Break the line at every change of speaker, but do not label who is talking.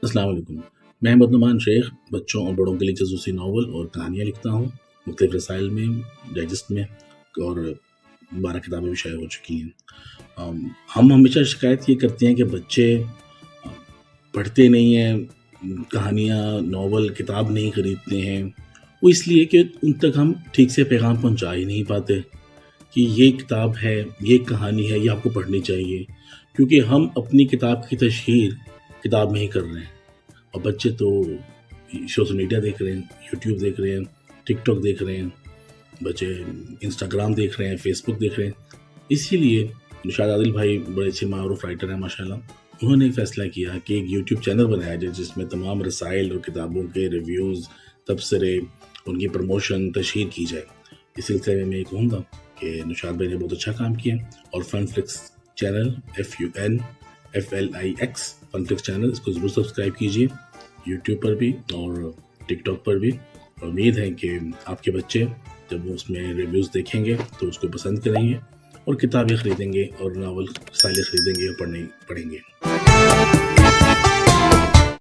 السلام علیکم. میں احمد نعمان شیخ بچوں اور بڑوں کے لیے جزوسی ناول اور کہانیاں لکھتا ہوں مختلف رسائل میں، ڈائجسٹ میں، اور 12 کتابیں بھی شائع ہو چکی ہیں. ہم ہمیشہ شکایت یہ کرتے ہیں کہ بچے پڑھتے نہیں ہیں، کہانیاں، ناول، کتاب نہیں خریدتے ہیں. وہ اس لیے کہ ان تک ہم ٹھیک سے پیغام پہنچا ہی نہیں پاتے کہ یہ کتاب ہے، یہ کہانی ہے، یہ آپ کو پڑھنی چاہیے. کیونکہ ہم اپنی کتاب کی تشہیر کتاب میں ہی کر رہے ہیں، اور بچے تو سوشل میڈیا دیکھ رہے ہیں، یوٹیوب دیکھ رہے ہیں، ٹک ٹاک دیکھ رہے ہیں، بچے انسٹاگرام دیکھ رہے ہیں، فیس بک دیکھ رہے ہیں. اسی لیے نشاد عادل بھائی بڑے اچھے معروف رائٹر ہیں ماشاءاللہ، انہوں نے فیصلہ کیا کہ ایک یوٹیوب چینل بنایا جائے جس میں تمام رسائل اور کتابوں کے ریویوز، تبصرے، ان کی پروموشن، تشہیر کی جائے. اس سلسلے میں یہ کہوں گا کہ نشاد بھائی نے بہت اچھا کام کیا، اور فن فلکس چینل FUNFLIX فن فلکس چینل، اس کو ضرور سبسکرائب کیجیے، یوٹیوب پر بھی اور ٹک ٹاک پر بھی. اور امید ہے کہ آپ کے بچے جب وہ اس میں ریویوز دیکھیں گے تو اس کو پسند کریں گے، اور کتابیں خریدیں گے، اور ناول رسالے خریدیں گے اور پڑھیں گے.